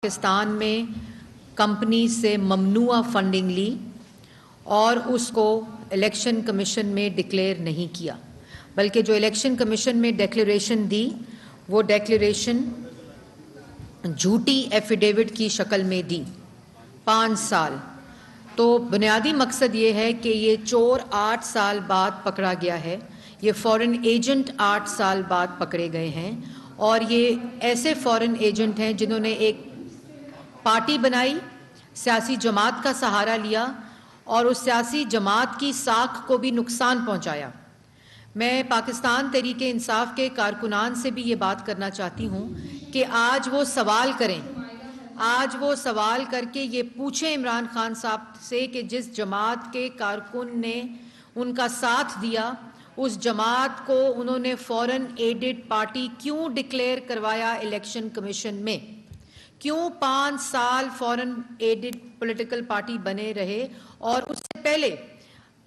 پاکستان میں کمپنی سے ممنوع فنڈنگ لی اور اس کو الیکشن کمیشن میں ڈکلیئر نہیں کیا، بلکہ جو الیکشن کمیشن میں ڈیکلیریشن دی وہ ڈیکلیریشن جھوٹی ایفیڈیوٹ کی شکل میں دی 5 سال۔ تو بنیادی مقصد یہ ہے کہ یہ چور 8 سال بعد پکڑا گیا ہے، یہ فورن ایجنٹ 8 سال بعد پکڑے گئے ہیں، اور یہ ایسے فورن ایجنٹ ہیں جنہوں نے ایک پارٹی بنائی، سیاسی جماعت کا سہارا لیا اور اس سیاسی جماعت کی ساکھ کو بھی نقصان پہنچایا۔ میں پاکستان تحریک انصاف کے کارکنان سے بھی یہ بات کرنا چاہتی ہوں کہ آج وہ سوال کریں، آج وہ سوال کر کے یہ پوچھیں عمران خان صاحب سے کہ جس جماعت کے کارکن نے ان کا ساتھ دیا، اس جماعت کو انہوں نے فورن ایڈڈ پارٹی کیوں ڈکلیئر کروایا الیکشن کمیشن میں، کیوں 5 سال فورن ایڈڈ پولیٹیکل پارٹی بنے رہے، اور اس سے پہلے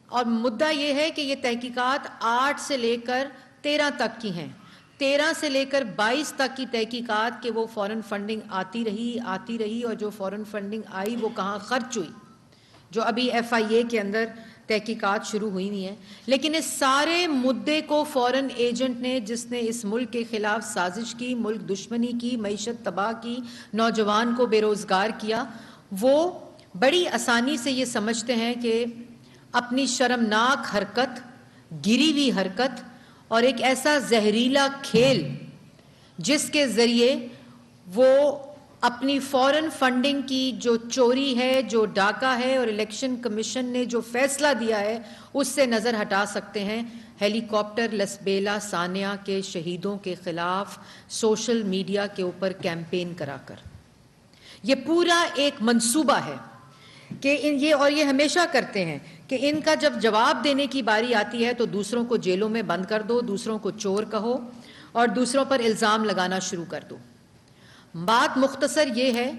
اور مدعا یہ ہے کہ یہ تحقیقات 8 سے لے کر 13 تک کی ہیں، 13 سے لے کر 22 تک کی تحقیقات کہ وہ فورن فنڈنگ آتی رہی اور جو فورن فنڈنگ آئی وہ کہاں خرچ ہوئی، جو ابھی ایف آئی اے کے اندر تحقیقات شروع ہوئی ہوئی ہیں۔ لیکن اس سارے مدعے کو فورن ایجنٹ نے، جس نے اس ملک کے خلاف سازش کی، ملک دشمنی کی، معیشت تباہ کی، نوجوان کو بے روزگار کیا، وہ بڑی آسانی سے یہ سمجھتے ہیں کہ اپنی شرمناک حرکت، گری ہوئی حرکت اور ایک ایسا زہریلا کھیل جس کے ذریعے وہ اپنی فورن فنڈنگ کی جو چوری ہے، جو ڈاکہ ہے، اور الیکشن کمیشن نے جو فیصلہ دیا ہے اس سے نظر ہٹا سکتے ہیں، ہیلی کاپٹر لسبیلا ثانیہ کے شہیدوں کے خلاف سوشل میڈیا کے اوپر کیمپین کرا کر۔ یہ پورا ایک منصوبہ ہے کہ یہ ہمیشہ کرتے ہیں کہ ان کا جب جواب دینے کی باری آتی ہے تو دوسروں کو جیلوں میں بند کر دو، دوسروں کو چور کہو اور دوسروں پر الزام لگانا شروع کر دو۔ بات مختصر یہ ہے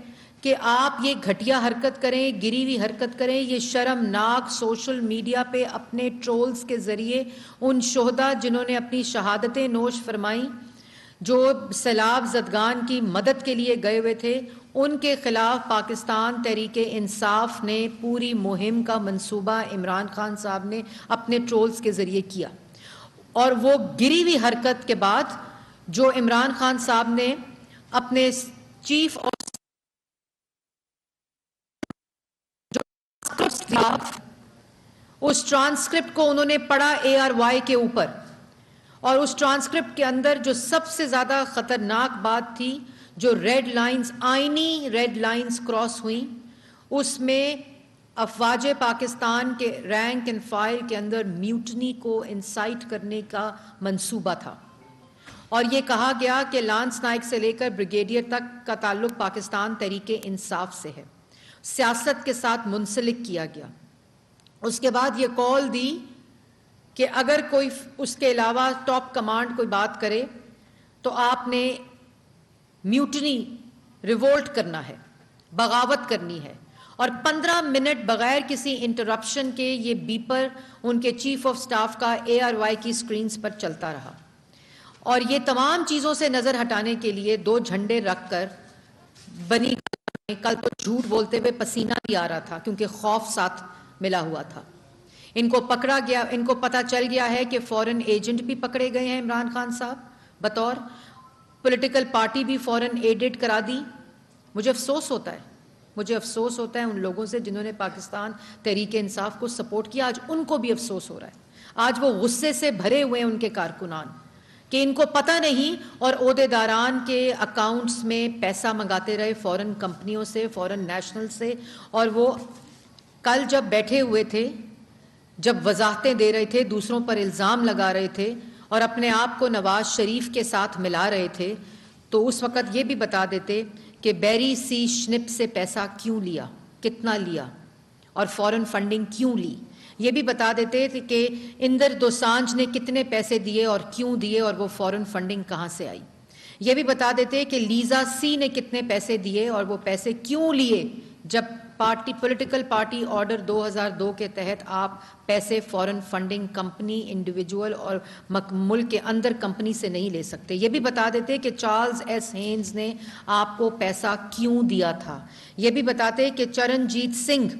کہ آپ یہ گھٹیا حرکت کریں، گری ہوئی حرکت کریں، یہ شرمناک سوشل میڈیا پہ اپنے ٹرولز کے ذریعے ان شہداء جنہوں نے اپنی شہادتیں نوش فرمائیں، جو سیلاب زدگان کی مدد کے لیے گئے ہوئے تھے، ان کے خلاف پاکستان تحریک انصاف نے پوری مہم کا منصوبہ عمران خان صاحب نے اپنے ٹرولز کے ذریعے کیا، اور وہ گری ہوئی حرکت کے بعد جو عمران خان صاحب نے اپنے چیف آف اس ٹرانسکرپٹ کو انہوں نے پڑھا ARY کے اوپر، اور اس ٹرانسکرپٹ کے اندر جو سب سے زیادہ خطرناک بات تھی، جو ریڈ لائنز، آئینی ریڈ لائنز کراس ہوئیں، اس میں افواج پاکستان کے رینک اینڈ فائل کے اندر میوٹنی کو انسائٹ کرنے کا منصوبہ تھا، اور یہ کہا گیا کہ لانس نائک سے لے کر بریگیڈیئر تک کا تعلق پاکستان تحریک انصاف سے ہے، سیاست کے ساتھ منسلک کیا گیا۔ اس کے بعد یہ کال دی کہ اگر کوئی اس کے علاوہ ٹاپ کمانڈ کوئی بات کرے تو آپ نے میوٹنی، ریولٹ کرنا ہے، بغاوت کرنی ہے، اور 15 منٹ بغیر کسی انٹرپشن کے یہ بیپر ان کے چیف آف سٹاف کا ARY کی سکرینز پر چلتا رہا، اور یہ تمام چیزوں سے نظر ہٹانے کے لیے 2 جھنڈے رکھ کر بنی، کل تو جھوٹ بولتے ہوئے پسینہ بھی آ رہا تھا کیونکہ خوف ساتھ ملا ہوا تھا۔ ان کو پکڑا گیا، ان کو پتہ چل گیا ہے کہ فورن ایجنٹ بھی پکڑے گئے ہیں، عمران خان صاحب بطور پولیٹیکل پارٹی بھی فورن ایڈڈ کرا دی۔ مجھے افسوس ہوتا ہے ان لوگوں سے جنہوں نے پاکستان تحریک انصاف کو سپورٹ کیا، آج ان کو بھی افسوس ہو رہا ہے، آج وہ غصے سے بھرے ہوئے ہیں ان کے کارکنان کہ ان کو پتہ نہیں، اور عہدیداران کے اکاؤنٹس میں پیسہ منگاتے رہے فورن کمپنیوں سے، فورن نیشنل سے، اور وہ کل جب بیٹھے ہوئے تھے، جب وضاحتیں دے رہے تھے، دوسروں پر الزام لگا رہے تھے اور اپنے آپ کو نواز شریف کے ساتھ ملا رہے تھے، تو اس وقت یہ بھی بتا دیتے کہ بیری سی شنپ سے پیسہ کیوں لیا، کتنا لیا، اور فورن فنڈنگ کیوں لی، یہ بھی بتا دیتے تھے کہ اندر دوسانجھ نے کتنے پیسے دیے اور کیوں دیے، اور وہ فورن فنڈنگ کہاں سے آئی، یہ بھی بتا دیتے کہ لیزا سی نے کتنے پیسے دیے اور وہ پیسے کیوں لیے، جب پولیٹیکل پارٹی آرڈر 2002 کے تحت آپ پیسے فورن فنڈنگ کمپنی انڈیویجول اور ملک کے اندر کمپنی سے نہیں لے سکتے. یہ بھی بتا دیتے کہ چارلز ایس ہینز نے آپ کو پیسہ کیوں دیا تھا. یہ بھی بتاتے کہ چرنجیت سنگھ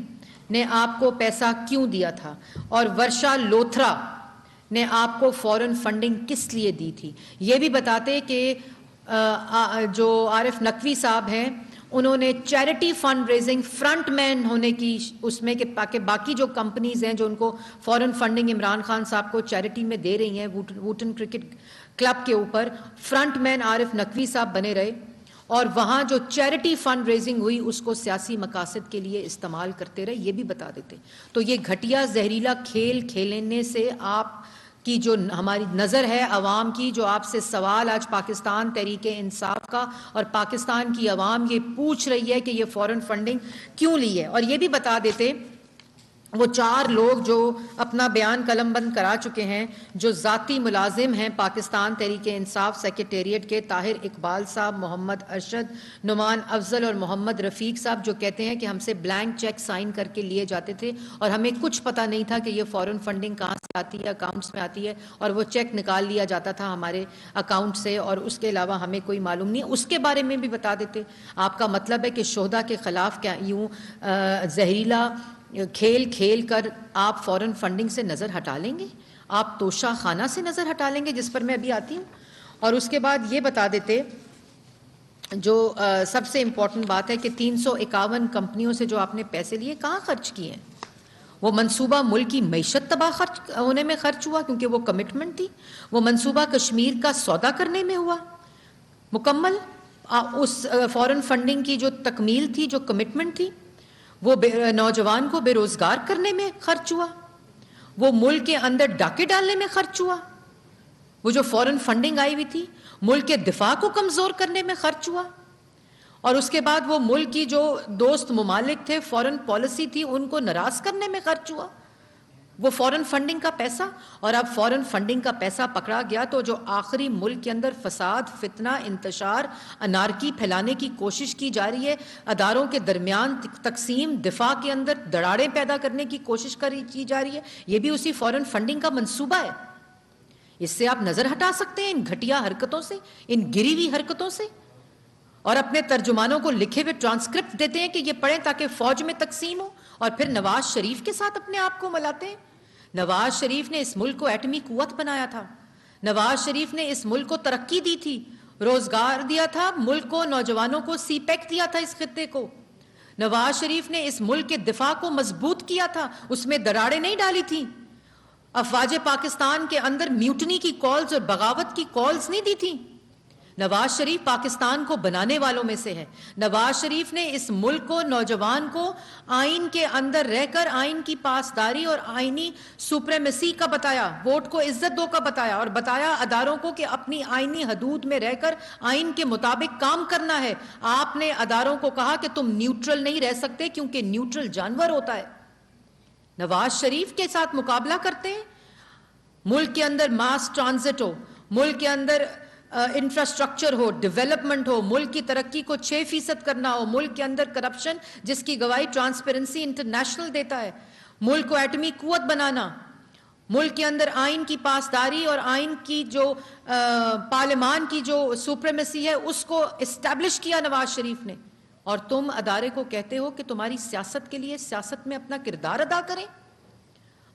نے آپ کو پیسہ کیوں دیا تھا, اور ورشا لوتھرا نے آپ کو فورن فنڈنگ کس لیے دی تھی. یہ بھی بتاتے کہ جو عارف نقوی صاحب ہیں انہوں نے چیریٹی فنڈ ریزنگ فرنٹ مین ہونے کی اس میں کہ باقی جو کمپنیز ہیں جو ان کو فورن فنڈنگ عمران خان صاحب کو چیریٹی میں دے رہی ہیں, ووٹن کرکٹ کلب کے اوپر فرنٹ مین عارف نقوی صاحب بنے رہے, اور وہاں جو چیریٹی فنڈ ریزنگ ہوئی اس کو سیاسی مقاصد کے لیے استعمال کرتے رہے. یہ بھی بتا دیتے. تو یہ گھٹیا زہریلا کھیل کھیلنے سے آپ کی جو ہماری نظر ہے عوام کی, جو آپ سے سوال آج پاکستان تحریک انصاف کا اور پاکستان کی عوام یہ پوچھ رہی ہے کہ یہ فورن فنڈنگ کیوں لی ہے. اور یہ بھی بتا دیتے وہ 4 لوگ جو اپنا بیان قلم بند کرا چکے ہیں, جو ذاتی ملازم ہیں پاکستان تحریک انصاف سیکریٹریٹ کے, طاہر اقبال صاحب, محمد ارشد, نعمان افضل اور محمد رفیق صاحب, جو کہتے ہیں کہ ہم سے بلینک چیک سائن کر کے لیے جاتے تھے اور ہمیں کچھ پتہ نہیں تھا کہ یہ فورن فنڈنگ کہاں سے آتی ہے, اکاؤنٹس میں آتی ہے, اور وہ چیک نکال لیا جاتا تھا ہمارے اکاؤنٹ سے, اور اس کے علاوہ ہمیں کوئی معلوم نہیں. اس کے بارے میں بھی بتا دیتے. آپ کا مطلب ہے کہ شہداء کے خلاف کیا یوں زہریلا کھیل کھیل کر آپ فورن فنڈنگ سے نظر ہٹا لیں گے, آپ توشہ خانہ سے نظر ہٹا لیں گے, جس پر میں ابھی آتی ہوں. اور اس کے بعد یہ بتا دیتے جو سب سے امپورٹنٹ بات ہے کہ 351 کمپنیوں سے جو آپ نے پیسے لیے کہاں خرچ کیے ہیں. وہ منصوبہ ملک کی معیشت تباہ ہونے میں خرچ ہوا کیونکہ وہ کمٹمنٹ تھی. وہ منصوبہ کشمیر کا سودا کرنے میں ہوا مکمل. اس فورن فنڈنگ کی جو تکمیل تھی, جو کمٹمنٹ تھی, وہ نوجوان کو بے روزگار کرنے میں خرچ ہوا. وہ ملک کے اندر ڈاکے ڈالنے میں خرچ ہوا. وہ جو فورن فنڈنگ آئی ہوئی تھی ملک کے دفاع کو کمزور کرنے میں خرچ ہوا. اور اس کے بعد وہ ملک کی جو دوست ممالک تھے, فورن پالیسی تھی, ان کو ناراض کرنے میں خرچ ہوا وہ فورن فنڈنگ کا پیسہ. اور اب فورن فنڈنگ کا پیسہ پکڑا گیا تو جو آخری ملک کے اندر فساد, فتنہ, انتشار, انارکی پھیلانے کی کوشش کی جا رہی ہے, اداروں کے درمیان تقسیم, دفاع کے اندر دراڑیں پیدا کرنے کی کوشش کی جا رہی ہے, یہ بھی اسی فورن فنڈنگ کا منصوبہ ہے. اس سے آپ نظر ہٹا سکتے ہیں, ان گھٹیا حرکتوں سے, ان گری ہوئی حرکتوں سے, اور اپنے ترجمانوں کو لکھے ہوئے ٹرانسکرپٹ دیتے ہیں کہ یہ پڑھیں تاکہ فوج میں تقسیم ہو, اور پھر نواز شریف کے ساتھ اپنے آپ کو ملاتے ہیں. نواز شریف نے اس ملک کو ایٹمی قوت بنایا تھا. نواز شریف نے اس ملک کو ترقی دی تھی, روزگار دیا تھا ملک کو, نوجوانوں کو سی پیک دیا تھا اس خطے کو. نواز شریف نے اس ملک کے دفاع کو مضبوط کیا تھا, اس میں دراڑیں نہیں ڈالی تھیں. افواج پاکستان کے اندر میوٹنی کی کالز اور بغاوت کی کالز نہیں دی تھیں. نواز شریف پاکستان کو بنانے والوں میں سے ہے. نواز شریف نے اس ملک کو, نوجوان کو آئین کے اندر رہ کر آئین کی پاسداری اور آئینی سپریمیسی کا بتایا, ووٹ کو عزت دو کا بتایا, اور بتایا اداروں کو کہ اپنی آئینی حدود میں رہ کر آئین کے مطابق کام کرنا ہے. آپ نے اداروں کو کہا کہ تم نیوٹرل نہیں رہ سکتے کیونکہ نیوٹرل جانور ہوتا ہے. نواز شریف کے ساتھ مقابلہ کرتے ہیں. ملک کے اندر ماس ٹرانزٹ ہو, ملک کے اندر انفراسٹرکچر ہو, ڈیولپمنٹ ہو, ملک کی ترقی کو 6% کرنا ہو, ملک کے اندر کرپشن جس کی گواہی ٹرانسپیرنسی انٹرنیشنل دیتا ہے, ملک کو ایٹمی قوت بنانا, ملک کے اندر آئین کی پاسداری اور آئین کی جو پارلیمان کی جو سپریمیسی ہے اس کو اسٹیبلش کیا نواز شریف نے. اور تم ادارے کو کہتے ہو کہ تمہاری سیاست کے لیے سیاست میں اپنا کردار ادا کریں,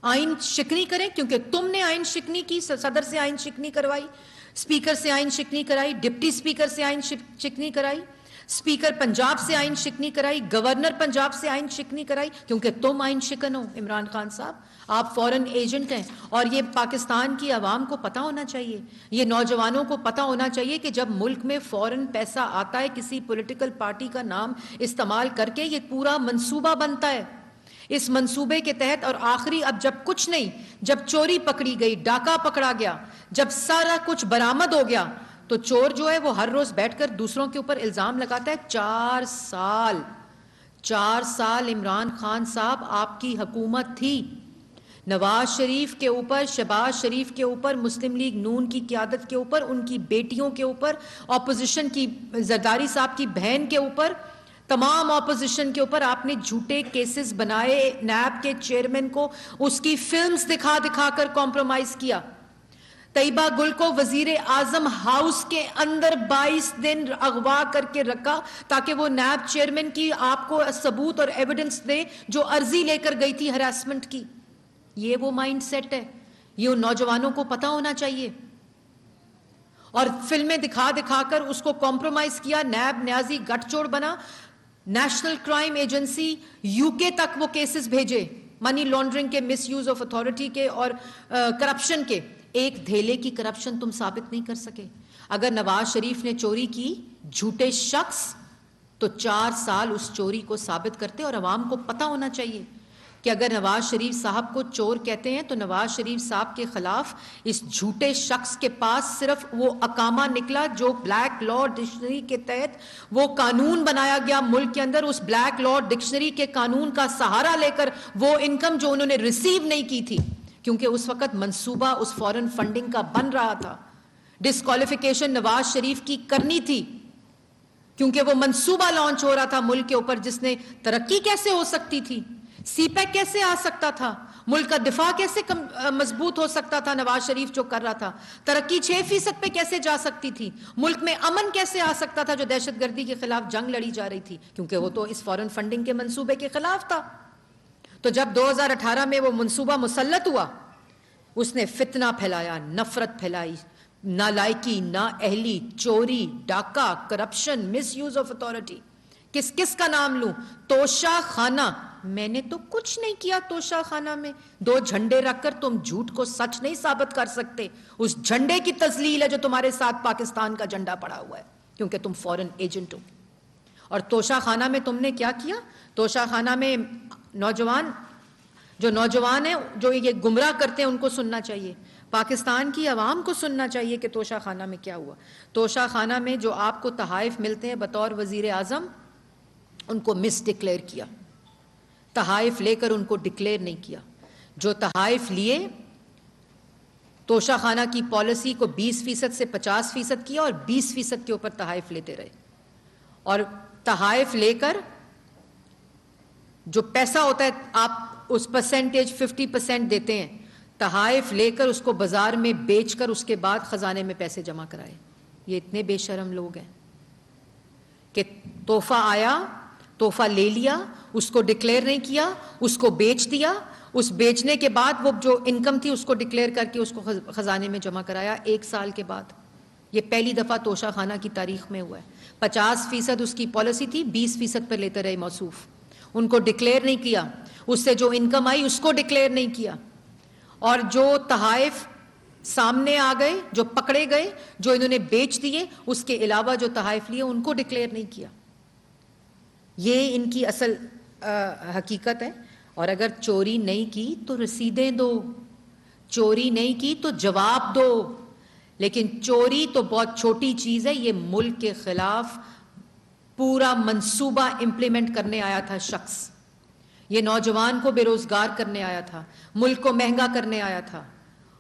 آئین شکنی کریں, کیونکہ تم نے آئین شکنی کی, صدر سے آئین شکنی کروائی, اسپیکر سے آئین شکنی کرائی, ڈپٹی اسپیکر سے آئین شکنی کرائی, اسپیکر پنجاب سے آئین شکنی کرائی, گورنر پنجاب سے آئین شکنی کرائی, کیونکہ تم آئین شکن ہو. عمران خان صاحب آپ فورن ایجنٹ ہیں, اور یہ پاکستان کی عوام کو پتہ ہونا چاہیے, یہ نوجوانوں کو پتہ ہونا چاہیے کہ جب ملک میں فورن پیسہ آتا ہے کسی پولیٹیکل پارٹی کا نام استعمال کر کے, یہ پورا منصوبہ بنتا ہے. اس منصوبے کے تحت, اور آخری اب جب کچھ نہیں, جب چوری پکڑی گئی, ڈاکہ پکڑا گیا, جب سارا کچھ برآمد ہو گیا, تو چور جو ہے وہ ہر روز بیٹھ کر دوسروں کے اوپر الزام لگاتا ہے. 4 سال عمران خان صاحب آپ کی حکومت تھی. نواز شریف کے اوپر, شہباز شریف کے اوپر, مسلم لیگ نون کی قیادت کے اوپر, ان کی بیٹیوں کے اوپر, اپوزیشن کی زرداری صاحب کی بہن کے اوپر تمام اپوزیشن کے اوپر آپ نے جھوٹے کیسز بنائے، نیب کے چیئرمین کو اس کی فلمز دکھا دکھا کر کمپرومائز کیا، طیبہ گل کو وزیر اعظم ہاؤس کے اندر 22 دن اغوا کر کے رکھا تاکہ وہ نیب چیئرمین کی آپ کو ثبوت اور ایویڈنس دے جو عرضی لے کر گئی تھی ہراسمنٹ کی۔ یہ وہ مائنڈ سیٹ ہے، یہ ان نوجوانوں کو پتہ ہونا چاہیے۔ اور فلمیں دکھا دکھا کر اس کو کمپرومائز کیا، نیب نیازی گٹھ جوڑ بنا، نیشنل کرائم ایجنسی یو کے تک وہ کیسز بھیجے، منی لانڈرنگ کے، مس یوز آف اتھارٹی کے اور کرپشن کے۔ ایک دھیلے کی کرپشن تم ثابت نہیں کر سکے۔ اگر نواز شریف نے چوری کی، جھوٹے شخص، تو 4 سال اس چوری کو ثابت کرتے، اور عوام کو پتہ ہونا چاہیے کہ اگر نواز شریف صاحب کو چور کہتے ہیں تو نواز شریف صاحب کے خلاف اس جھوٹے شخص کے پاس صرف وہ اقامہ نکلا جو بلیک لا ڈکشنری کے تحت وہ قانون بنایا گیا ملک کے اندر، اس بلیک لا ڈکشنری کے قانون کا سہارا لے کر وہ انکم جو انہوں نے ریسیو نہیں کی تھی، کیونکہ اس وقت منصوبہ اس فورن فنڈنگ کا بن رہا تھا، ڈسکوالیفیکیشن نواز شریف کی کرنی تھی، کیونکہ وہ منصوبہ لانچ ہو رہا تھا ملک کے اوپر جس نے ترقی کیسے ہو سکتی تھی، سی پیک کیسے آ سکتا تھا، ملک کا دفاع کیسے مضبوط ہو سکتا تھا، نواز شریف جو کر رہا تھا، ترقی 6% پہ کیسے جا سکتی تھی، ملک میں امن کیسے آ سکتا تھا جو دہشت گردی کے خلاف جنگ لڑی جا رہی تھی، کیونکہ وہ تو اس فورن فنڈنگ کے منصوبے کے خلاف تھا۔ تو جب 2018 میں وہ منصوبہ مسلط ہوا، اس نے فتنہ پھیلایا، نفرت پھیلائی، نالائکی، نااہلی، چوری، ڈاکہ، corruption, misuse of authority. کس کس کا نام لوں؟ توشہ خانہ، میں نے تو کچھ نہیں کیا توشہ خانہ میں، 2 جھنڈے رکھ کر تم جھوٹ کو سچ نہیں ثابت کر سکتے، اس جھنڈے کی تذلیل ہے جو تمہارے ساتھ پاکستان کا جھنڈا پڑا ہوا ہے، کیونکہ تم فورن ایجنٹ ہو۔ اور توشہ خانہ میں تم نے کیا کیا؟ توشہ خانہ میں نوجوان ہیں جو یہ گمراہ کرتے ہیں ان کو سننا چاہیے، پاکستان کی عوام کو سننا چاہیے کہ توشہ خانہ میں کیا ہوا۔ توشہ خانہ میں جو آپ کو تحائف ملتے ہیں بطور وزیر اعظم، ان کو مس ڈکلیئر کیا، تحائف لے کر ان کو ڈکلیئر نہیں کیا۔ جو تحائف لیے، توشہ خانہ کی پالیسی کو 20% سے 50% کیا اور 20% کے اوپر تحائف لیتے رہے، اور تحائف لے کر جو پیسہ ہوتا ہے آپ اس پرسنٹیج 50% دیتے ہیں، تحائف لے کر اس کو بازار میں بیچ کر اس کے بعد خزانے میں پیسے جمع کرائے۔ یہ اتنے بے شرم لوگ ہیں کہ تحفہ آیا، تحفہ لے لیا، اس کو ڈکلیئر نہیں کیا، اس کو بیچ دیا، اس بیچنے کے بعد وہ جو انکم تھی اس کو ڈکلیئر کر کے اس کو خزانے میں جمع کرایا 1 سال کے بعد۔ یہ پہلی دفعہ توشہ خانہ کی تاریخ میں ہوا ہے۔ 50% اس کی پالیسی تھی، 20% پر لیتے رہے موصوف، ان کو ڈکلیئر نہیں کیا، اس سے جو انکم آئی اس کو ڈکلیئر نہیں کیا، اور جو تحائف سامنے آ گئے، جو پکڑے گئے، جو انہوں نے بیچ دیے، اس کے علاوہ جو تحائف لیے ان کو ڈکلیئر نہیں کیا۔ یہ ان کی اصل حقیقت ہے۔ اور اگر چوری نہیں کی تو رسیدیں دو، چوری نہیں کی تو جواب دو، لیکن چوری تو بہت چھوٹی چیز ہے، یہ ملک کے خلاف پورا منصوبہ امپلیمنٹ کرنے آیا تھا شخص، یہ نوجوان کو بے روزگار کرنے آیا تھا، ملک کو مہنگا کرنے آیا تھا،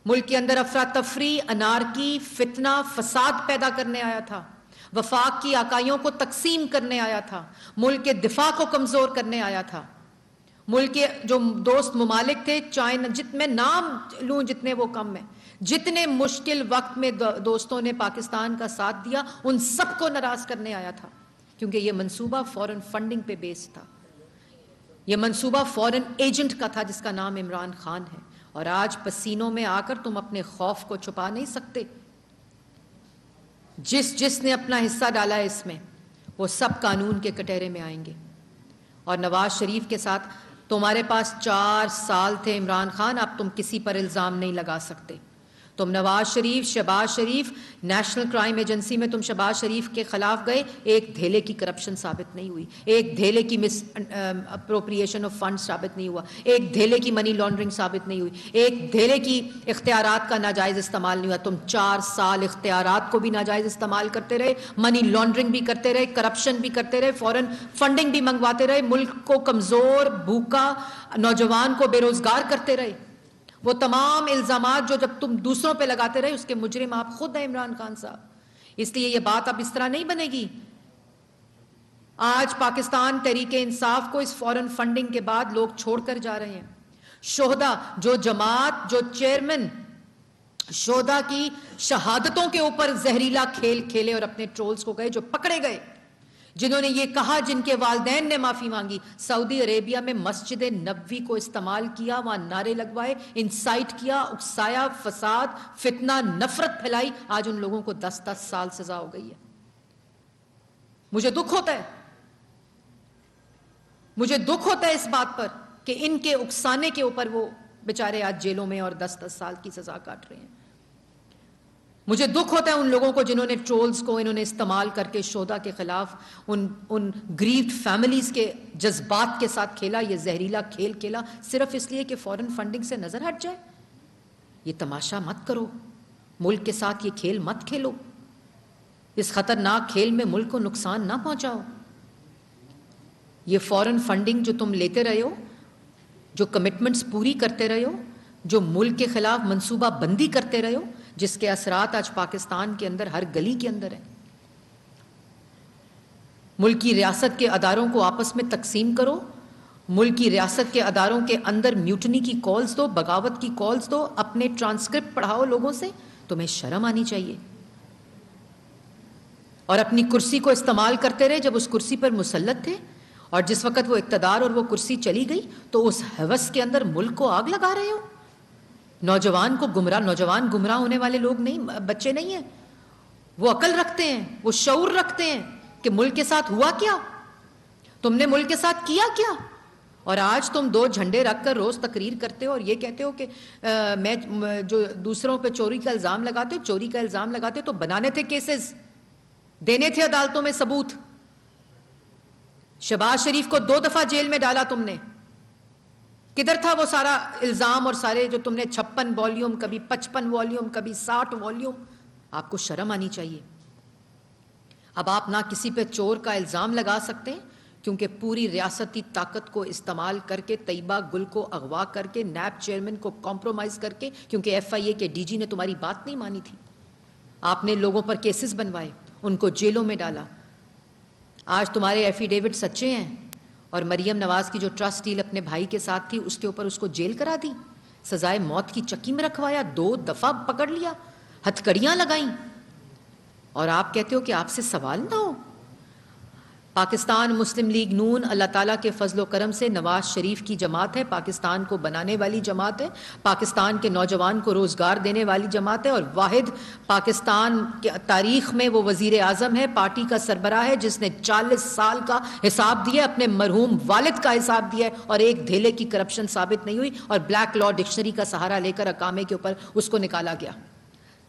ملک کے اندر افراتفری، انارکی، فتنہ، فساد پیدا کرنے آیا تھا، وفاق کی اکائیوں کو تقسیم کرنے آیا تھا، ملک کے دفاع کو کمزور کرنے آیا تھا۔ ملک کے جو دوست ممالک تھے، چائنا، میں نام لوں جتنے وہ کم ہیں، جتنے مشکل وقت میں دوستوں نے پاکستان کا ساتھ دیا، ان سب کو ناراض کرنے آیا تھا، کیونکہ یہ منصوبہ فورن فنڈنگ پہ بیس تھا، یہ منصوبہ فورن ایجنٹ کا تھا جس کا نام عمران خان ہے۔ اور آج پسینوں میں آ کر تم اپنے خوف کو چھپا نہیں سکتے، جس نے اپنا حصہ ڈالا ہے اس میں، وہ سب قانون کے کٹہرے میں آئیں گے۔ اور نواز شریف کے ساتھ تمہارے پاس 4 سال تھے عمران خان، اب تم کسی پر الزام نہیں لگا سکتے۔ تم نواز شریف، شہباز شریف، نیشنل کرائم ایجنسی میں تم شہباز شریف کے خلاف گئے، ایک دھیلے کی کرپشن ثابت نہیں ہوئی، ایک دھیلے کی مس اپروپریشن آف فنڈ ثابت نہیں ہوا، ایک دھیلے کی منی لانڈرنگ ثابت نہیں ہوئی، ایک دھیلے کی اختیارات کا ناجائز استعمال نہیں ہوا۔ تم 4 سال اختیارات کو بھی ناجائز استعمال کرتے رہے، منی لانڈرنگ بھی کرتے رہے، کرپشن بھی کرتے رہے، فورن فنڈنگ بھی منگواتے رہے، ملک کو کمزور، بھوکا، نوجوان کو بے روزگار کرتے رہے۔ وہ تمام الزامات جو جب تم دوسروں پہ لگاتے رہے، اس کے مجرم آپ خود ہیں عمران خان صاحب۔ اس لیے یہ بات اب اس طرح نہیں بنے گی، آج پاکستان تحریک انصاف کو اس فورن فنڈنگ کے بعد لوگ چھوڑ کر جا رہے ہیں. شہداء، جو جماعت، جو چیئرمین شہداء کی شہادتوں کے اوپر زہریلا کھیل کھیلے اور اپنے ٹرولز کو گئے، جو پکڑے گئے، جنہوں نے یہ کہا، جن کے والدین نے معافی مانگی، سعودی عربیہ میں مسجد نبوی کو استعمال کیا، وہاں نعرے لگوائے، انسائٹ کیا، اکسایا، فساد، فتنہ، نفرت پھیلائی، آج ان لوگوں کو 10 سال سزا ہو گئی ہے. مجھے دکھ ہوتا ہے اس بات پر کہ ان کے اکسانے کے اوپر وہ بیچارے آج جیلوں میں اور 10 سال کی سزا کاٹ رہے ہیں. مجھے دکھ ہوتا ہے ان لوگوں کو جنہوں نے ٹرولز کو انہوں نے استعمال کر کے شہداء کے خلاف ان گریفڈ فیملیز کے جذبات کے ساتھ کھیلا، یہ زہریلا کھیل کھیلا، صرف اس لیے کہ فورن فنڈنگ سے نظر ہٹ جائے. یہ تماشا مت کرو، ملک کے ساتھ یہ کھیل مت کھیلو، اس خطرناک کھیل میں ملک کو نقصان نہ پہنچاؤ. یہ فورن فنڈنگ جو تم لیتے رہے ہو، جو کمٹمنٹس پوری کرتے رہے ہو، جو ملک کے خلاف منصوبہ بندی کرتے رہے ہو، جس کے اثرات آج پاکستان کے اندر ہر گلی کے اندر ہیں. ملک کی ریاست کے اداروں کو آپس میں تقسیم کرو، ملک کی ریاست کے اداروں کے اندر میوٹنی کی کالز دو، بغاوت کی کالز دو، اپنے ٹرانسکرپٹ پڑھاؤ لوگوں سے. تمہیں شرم آنی چاہیے. اور اپنی کرسی کو استعمال کرتے رہے جب اس کرسی پر مسلط تھے، اور جس وقت وہ اقتدار اور وہ کرسی چلی گئی تو اس ہوس کے اندر ملک کو آگ لگا رہے ہو. نوجوان گمراہ ہونے والے لوگ نہیں، بچے نہیں ہیں. وہ عقل رکھتے ہیں، وہ شعور رکھتے ہیں کہ ملک کے ساتھ ہوا کیا، تم نے ملک کے ساتھ کیا کیا. اور آج تم 2 جھنڈے رکھ کر روز تقریر کرتے ہو اور یہ کہتے ہو کہ میں جو دوسروں پہ چوری کا الزام لگاتے تو بنانے تھے کیسز، دینے تھے عدالتوں میں ثبوت. شہباز شریف کو 2 دفعہ جیل میں ڈالا تم نے. کدھر تھا وہ سارا الزام اور سارے جو تم نے 56 والیوم، کبھی 55 والیوم، کبھی 60 والیوم. آپ کو شرم آنی چاہیے. اب آپ نہ کسی پہ چور کا الزام لگا سکتے ہیں کیونکہ پوری ریاستی طاقت کو استعمال کر کے طیبہ گل کو اغوا کر کے نیب چیئرمین کو کمپرومائز کر کے، کیونکہ FIA کے DG نے تمہاری بات نہیں مانی تھی، آپ نے لوگوں پر کیسز بنوائے، ان کو جیلوں میں ڈالا. آج تمہارے ایفیڈیوٹ سچے ہیں. اور مریم نواز کی جو ٹرسٹ ڈیل اپنے بھائی کے ساتھ تھی، اس کے اوپر اس کو جیل کرا دی، سزائے موت کی چکی میں رکھوایا، 2 دفعہ پکڑ لیا، ہتھکڑیاں لگائیں، اور آپ کہتے ہو کہ آپ سے سوال نہ ہو. پاکستان مسلم لیگ نون اللہ تعالیٰ کے فضل و کرم سے نواز شریف کی جماعت ہے، پاکستان کو بنانے والی جماعت ہے، پاکستان کے نوجوان کو روزگار دینے والی جماعت ہے، اور واحد پاکستان کے تاریخ میں وہ وزیر اعظم ہے، پارٹی کا سربراہ ہے، جس نے 40 سال کا حساب دیا، اپنے مرحوم والد کا حساب دیا ہے، اور ایک دھیلے کی کرپشن ثابت نہیں ہوئی، اور بلیک لا ڈکشنری کا سہارا لے کر اقامے کے اوپر اس کو نکالا گیا.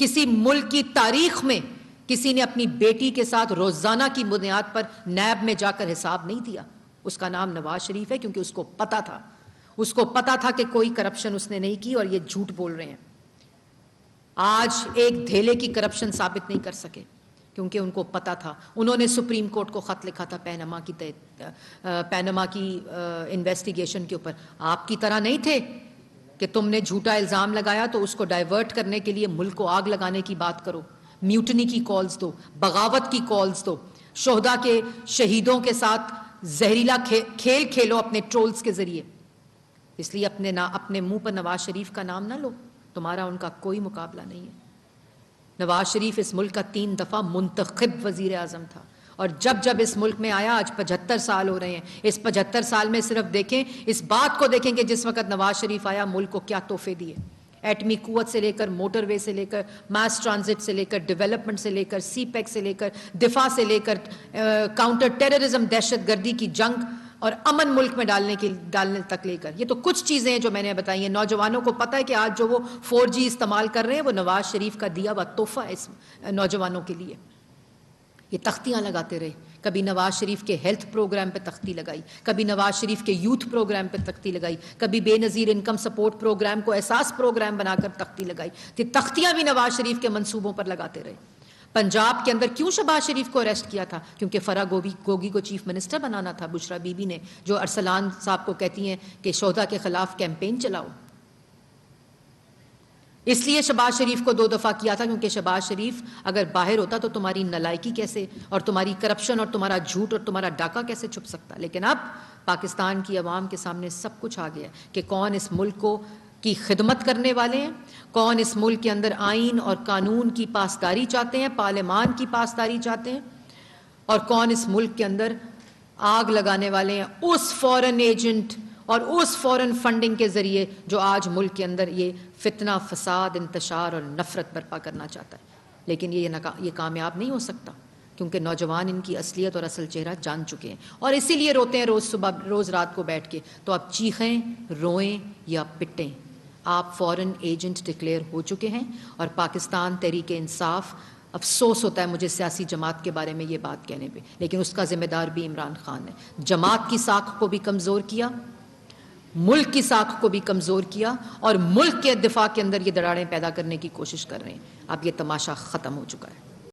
کسی ملک کی تاریخ میں کسی نے اپنی بیٹی کے ساتھ روزانہ کی بنیاد پر نیب میں جا کر حساب نہیں دیا. اس کا نام نواز شریف ہے، کیونکہ اس کو پتا تھا کہ کوئی کرپشن اس نے نہیں کی، اور یہ جھوٹ بول رہے ہیں. آج ایک دھیلے کی کرپشن ثابت نہیں کر سکے کیونکہ ان کو پتا تھا. انہوں نے سپریم کورٹ کو خط لکھا تھا پینما کی انویسٹیگیشن کے اوپر. آپ کی طرح نہیں تھے کہ تم نے جھوٹا الزام لگایا تو اس کو ڈائیورٹ کرنے کے لیے ملک کو آگ لگانے کی بات کرو، میوٹنی کی کالز دو، بغاوت کی کالز دو، شہداء کے شہیدوں کے ساتھ زہریلا کھیل کھیلو اپنے ٹرولز کے ذریعے. اس لیے اپنے منہ پر نواز شریف کا نام نہ لو، تمہارا ان کا کوئی مقابلہ نہیں ہے. نواز شریف اس ملک کا 3 دفعہ منتخب وزیر اعظم تھا، اور جب اس ملک میں آیا، آج 75 سال ہو رہے ہیں. اس 75 سال میں صرف دیکھیں، اس بات کو دیکھیں کہ جس وقت نواز شریف آیا ملک کو کیا تحفے دیے. ایٹمی قوت سے لے کر موٹر وے سے لے کر ماس ٹرانزٹ سے لے کر ڈیولپمنٹ سے لے کر سی پیک سے لے کر دفاع سے لے کر کاؤنٹر ٹیررزم، دہشت گردی کی جنگ اور امن ملک میں ڈالنے تک لے کر. یہ تو کچھ چیزیں ہیں جو میں نے بتائی ہیں. نوجوانوں کو پتہ ہے کہ آج جو وہ 4G استعمال کر رہے ہیں وہ نواز شریف کا دیا ہوا تحفہ ہے اس نوجوانوں کے لیے. یہ تختیاں لگاتے رہے، کبھی نواز شریف کے ہیلتھ پروگرام پہ تختی لگائی، کبھی نواز شریف کے یوتھ پروگرام پہ تختی لگائی، کبھی بے نظیر انکم سپورٹ پروگرام کو احساس پروگرام بنا کر تختی لگائی. تختیاں بھی نواز شریف کے منصوبوں پر لگاتے رہے. پنجاب کے اندر کیوں شہباز شریف کو اریسٹ کیا تھا؟ کیونکہ فرح گوگی کو چیف منسٹر بنانا تھا. بشرا بی بی نے جو ارسلان صاحب کو کہتی ہیں کہ شہداء کے خلاف کیمپین چلاؤ. اس لیے شہباز شریف کو 2 دفعہ کیا تھا، کیونکہ شہباز شریف اگر باہر ہوتا تو تمہاری نالائکی کیسے اور تمہاری کرپشن اور تمہارا جھوٹ اور تمہارا ڈاکہ کیسے چھپ سکتا. لیکن اب پاکستان کی عوام کے سامنے سب کچھ آ گیا کہ کون اس ملک کو کی خدمت کرنے والے ہیں، کون اس ملک کے اندر آئین اور قانون کی پاسداری چاہتے ہیں، پارلیمان کی پاسداری چاہتے ہیں، اور کون اس ملک کے اندر آگ لگانے والے ہیں اس فورن ایجنٹ اور اس فورن فنڈنگ کے ذریعے جو آج ملک کے اندر یہ فتنہ، فساد، انتشار اور نفرت برپا کرنا چاہتا ہے. لیکن یہ کامیاب نہیں ہو سکتا، کیونکہ نوجوان ان کی اصلیت اور اصل چہرہ جان چکے ہیں، اور اسی لیے روتے ہیں روز صبح روز رات کو بیٹھ کے. تو آپ چیخیں، روئیں یا پٹیں، آپ فورن ایجنٹ ڈکلیئر ہو چکے ہیں. اور پاکستان تحریک انصاف، افسوس ہوتا ہے مجھے سیاسی جماعت کے بارے میں یہ بات کہنے پہ، لیکن اس کا ذمہ دار بھی عمران خان ہے. جماعت کی ساکھ کو بھی کمزور کیا، ملک کی ساکھ کو بھی کمزور کیا، اور ملک کے دفاع کے اندر یہ دراڑیں پیدا کرنے کی کوشش کر رہے ہیں. اب یہ تماشا ختم ہو چکا ہے.